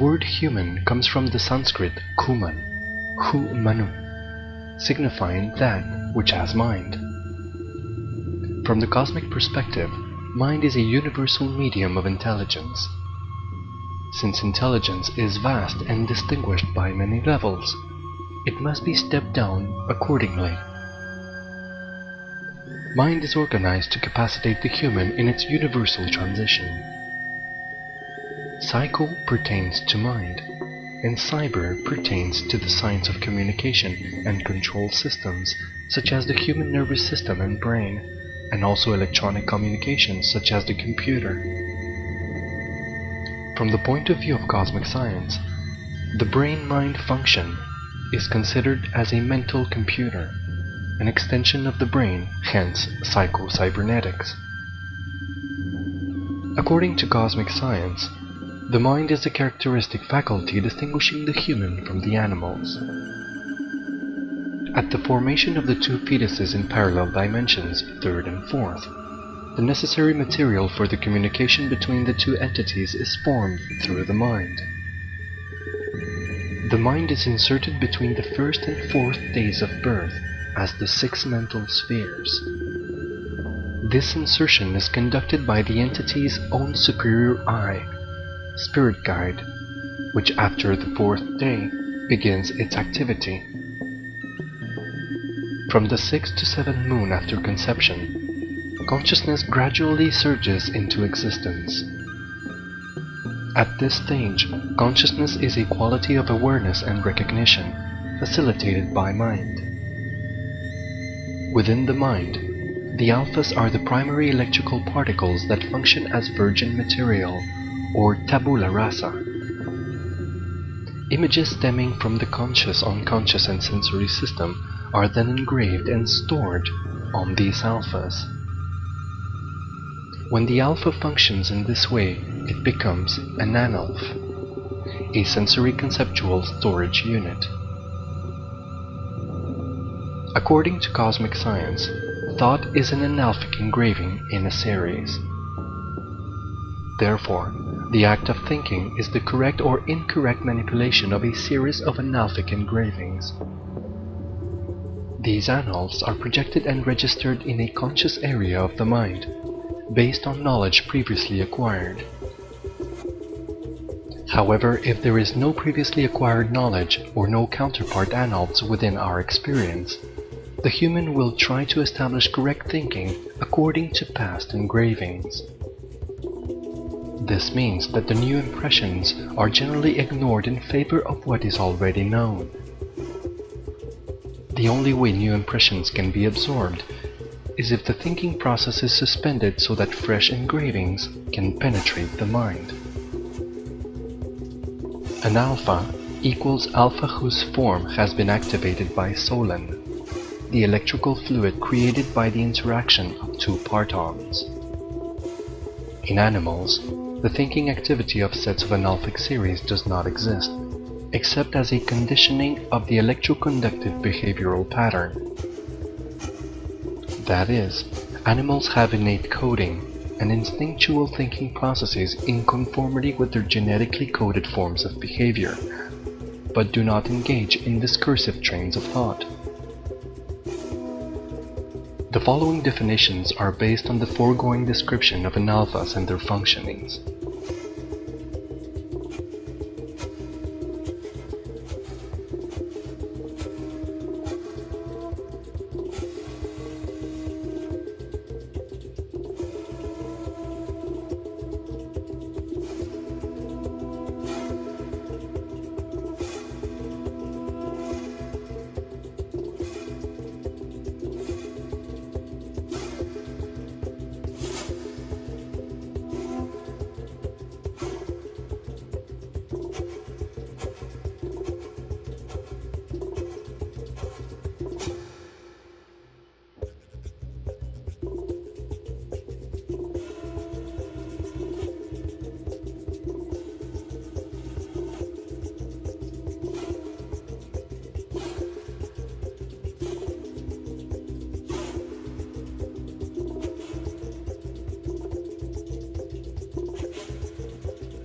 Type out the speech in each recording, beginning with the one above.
word human comes from the Sanskrit kuman, hu manu, signifying that which has mind. From the cosmic perspective, mind is a universal medium of intelligence. Since intelligence is vast and distinguished by many levels, it must be stepped down accordingly. Mind is organized to capacitate the human in its universal transition. Psycho pertains to mind, and cyber pertains to the science of communication and control systems, such as the human nervous system and brain, and also electronic communications such as the computer. From the point of view of cosmic science, the brain-mind function is considered as a mental computer, an extension of the brain, hence psycho-cybernetics. According to cosmic science, the mind is the characteristic faculty distinguishing the human from the animals. At the formation of the two fetuses in parallel dimensions, third and fourth, the necessary material for the communication between the two entities is formed through the mind. The mind is inserted between the first and fourth days of birth as the 6 mental spheres. This insertion is conducted by the entity's own superior I, spirit guide, which after the 4th day begins its activity. From the 6th to 7th moon after conception, consciousness gradually surges into existence. At this stage, consciousness is a quality of awareness and recognition, facilitated by mind. Within the mind, the alphas are the primary electrical particles that function as virgin material, or tabula rasa. Images stemming from the conscious, unconscious, and sensory system are then engraved and stored on these alphas. When the alpha functions in this way, it becomes an analph, a sensory conceptual storage unit. According to cosmic science, thought is an analphic engraving in a series. Therefore, the act of thinking is the correct or incorrect manipulation of a series of analphic engravings. These analphs are projected and registered in a conscious area of the mind, based on knowledge previously acquired. However, if there is no previously acquired knowledge or no counterpart analphs within our experience, the human will try to establish correct thinking according to past engravings. This means that the new impressions are generally ignored in favor of what is already known. The only way new impressions can be absorbed is if the thinking process is suspended so that fresh engravings can penetrate the mind. An alpha equals alpha whose form has been activated by Solon, the electrical fluid created by the interaction of two partons. In animals, the thinking activity of sets of analphic series does not exist, except as a conditioning of the electroconductive behavioral pattern. That is, animals have innate coding and instinctual thinking processes in conformity with their genetically coded forms of behavior, but do not engage in discursive trains of thought. The following definitions are based on the foregoing description of analphas and their functionings.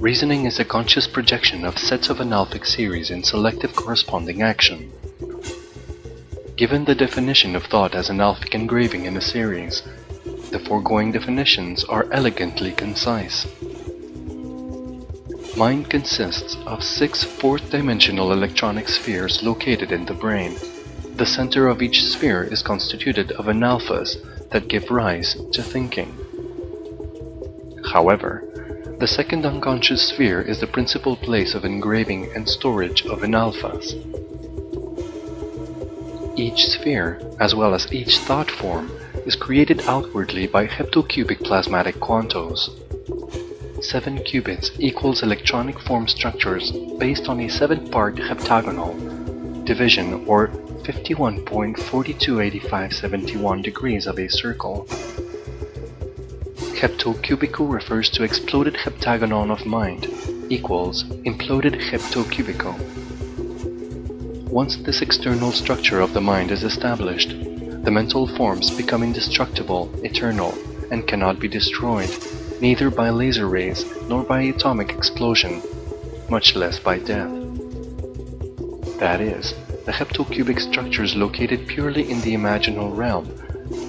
Reasoning is a conscious projection of sets of analphic series in selective corresponding action. Given the definition of thought as analphic engraving in a series, the foregoing definitions are elegantly concise. Mind consists of 6 fourth-dimensional electronic spheres located in the brain. The center of each sphere is constituted of analphas that give rise to thinking. However, the second unconscious sphere is the principal place of engraving and storage of analphas. Each sphere, as well as each thought form, is created outwardly by heptocubic plasmatic quantos. 7 qubits equals electronic form structures based on a 7-part heptagonal division or 51.428571 degrees of a circle. Heptocubico refers to exploded heptagonon of mind equals imploded heptocubico. Once this external structure of the mind is established, the mental forms become indestructible, eternal, and cannot be destroyed, neither by laser rays nor by atomic explosion, much less by death. That is, the heptocubic structures located purely in the imaginal realm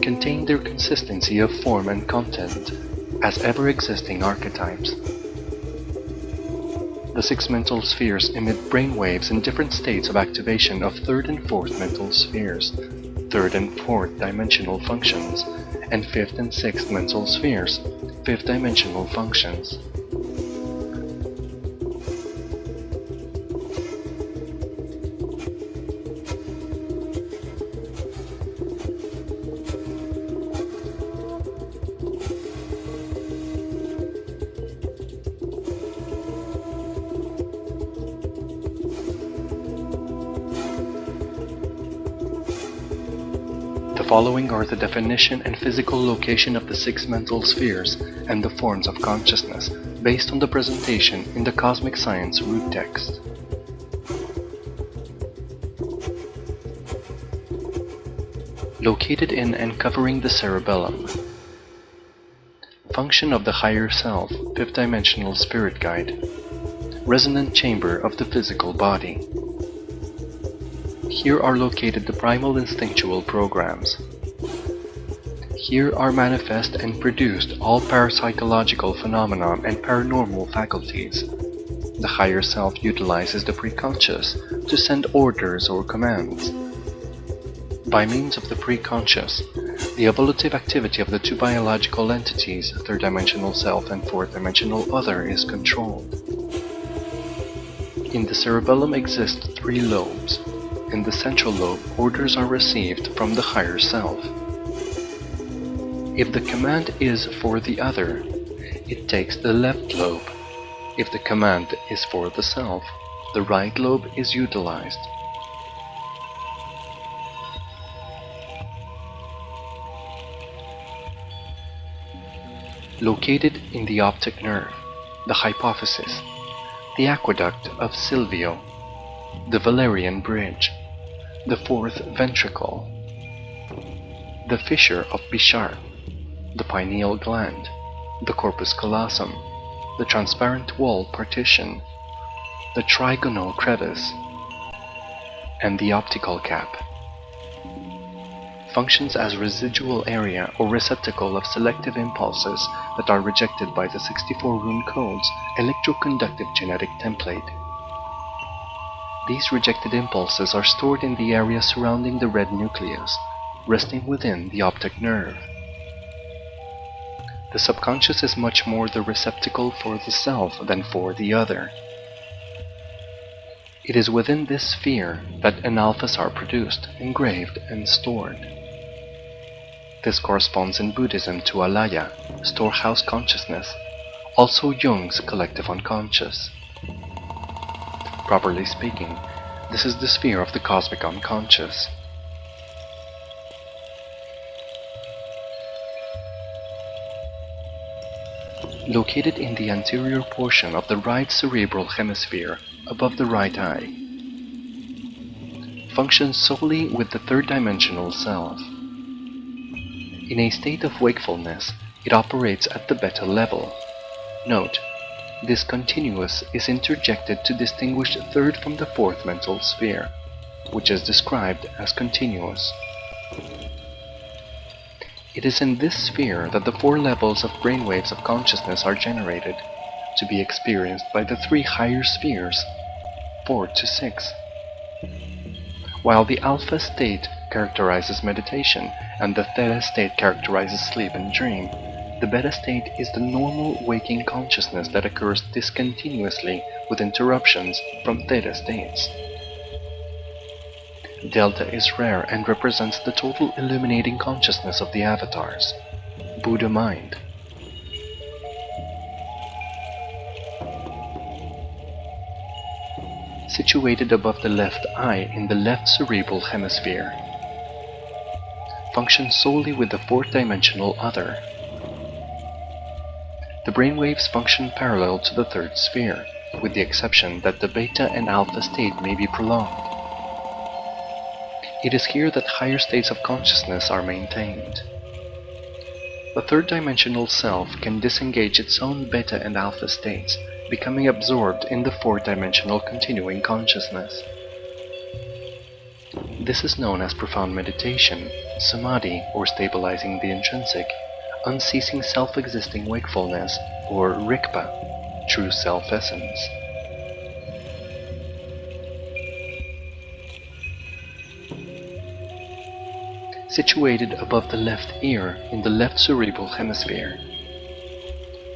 contain their consistency of form and content as ever-existing archetypes. The 6 mental spheres emit brain waves in different states of activation of 3rd and 4th mental spheres, 3rd and 4th dimensional functions, and 5th and 6th mental spheres, 5th dimensional functions. The following are the definition and physical location of the 6 mental spheres and the forms of consciousness based on the presentation in the Cosmic Science root text. Located in and covering the cerebellum. Function of the higher self, 5th dimensional spirit guide. Resonant chamber of the physical body. Here are located the primal instinctual programs. Here are manifest and produced all parapsychological phenomena and paranormal faculties. The higher self utilizes the preconscious to send orders or commands. By means of the preconscious, the evolutive activity of the 2 biological entities, 3rd dimensional self and 4th dimensional other, is controlled. In the cerebellum exist 3 lobes. In the central lobe, orders are received from the higher self. If the command is for the other, it takes the left lobe. If the command is for the self, the right lobe is utilized. Located in the optic nerve, the hypophysis, the aqueduct of Silvio, the Valerian bridge, the 4th ventricle, the fissure of Bichat, the pineal gland, the corpus callosum, the transparent wall partition, the trigonal crevice, and the optical cap. Functions as residual area or receptacle of selective impulses that are rejected by the 64 rune codes electroconductive genetic template. These rejected impulses are stored in the area surrounding the red nucleus, resting within the optic nerve. The subconscious is much more the receptacle for the self than for the other. It is within this sphere that analphas are produced, engraved, and stored. This corresponds in Buddhism to alaya, storehouse consciousness, also Jung's collective unconscious. Properly speaking, this is the sphere of the cosmic unconscious. Located in the anterior portion of the right cerebral hemisphere, above the right eye. Functions solely with the 3rd dimensional self. In a state of wakefulness, it operates at the beta level. Note, This continuous is interjected to distinguish the third from the fourth mental sphere, which is described as continuous. It is in this sphere that the four levels of brainwaves of consciousness are generated, to be experienced by the three higher spheres, 4 to 6. While the alpha state characterizes meditation and the theta state characterizes sleep and dream, the beta state is the normal waking consciousness that occurs discontinuously with interruptions from theta states. Delta is rare and represents the total illuminating consciousness of the avatars, Buddha mind. Situated above the left eye in the left cerebral hemisphere. Functions solely with the fourth-dimensional other. The brainwaves function parallel to the third sphere, with the exception that the beta and alpha state may be prolonged. It is here that higher states of consciousness are maintained. The third-dimensional self can disengage its own beta and alpha states, becoming absorbed in the fourth-dimensional continuing consciousness. This is known as profound meditation, samadhi or stabilizing the intrinsic, unceasing self-existing wakefulness, or rikpa, true self-essence. Situated above the left ear in the left cerebral hemisphere.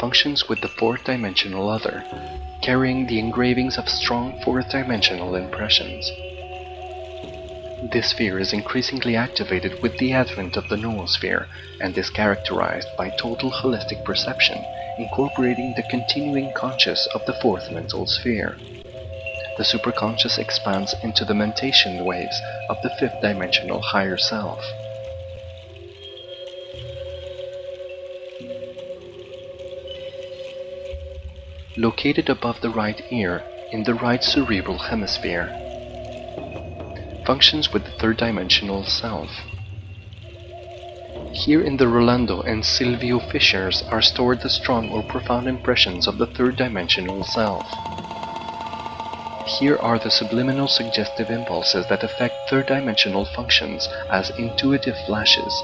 Functions with the fourth-dimensional other, carrying the engravings of strong fourth-dimensional impressions. This sphere is increasingly activated with the advent of the noosphere and is characterized by total holistic perception, incorporating the continuing conscious of the fourth mental sphere. The superconscious expands into the mentation waves of the fifth-dimensional higher self. Located above the right ear in the right cerebral hemisphere. Functions with the third-dimensional self. Here in the Rolando and Silvio fissures are stored the strong or profound impressions of the third-dimensional self. Here are the subliminal suggestive impulses that affect third-dimensional functions as intuitive flashes,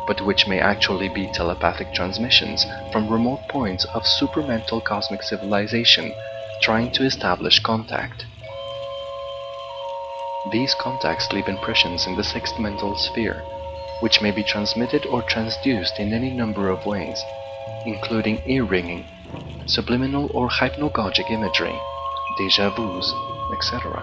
but which may actually be telepathic transmissions from remote points of supramental cosmic civilization trying to establish contact. These contacts leave impressions in the sixth mental sphere, which may be transmitted or transduced in any number of ways, including ear ringing, subliminal or hypnagogic imagery, déjà vus, etc.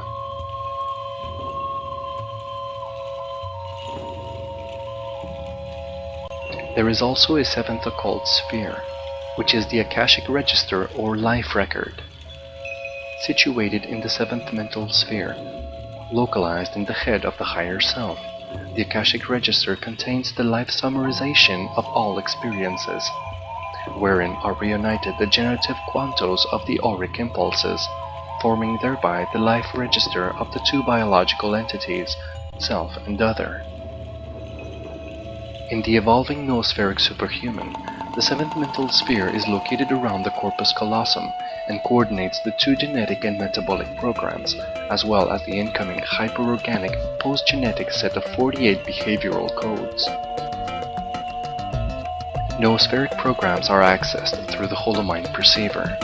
There is also a seventh occult sphere, which is the Akashic Register or life record. Situated in the seventh mental sphere, localized in the head of the higher self, the Akashic Register contains the life summarization of all experiences, wherein are reunited the generative quantos of the auric impulses, forming thereby the life register of the two biological entities, self and other. In the evolving noospheric superhuman, the seventh mental sphere is located around the corpus callosum and coordinates the two genetic and metabolic programs, as well as the incoming hyperorganic post-genetic set of 48 behavioral codes. Noospheric programs are accessed through the Holomind perceiver.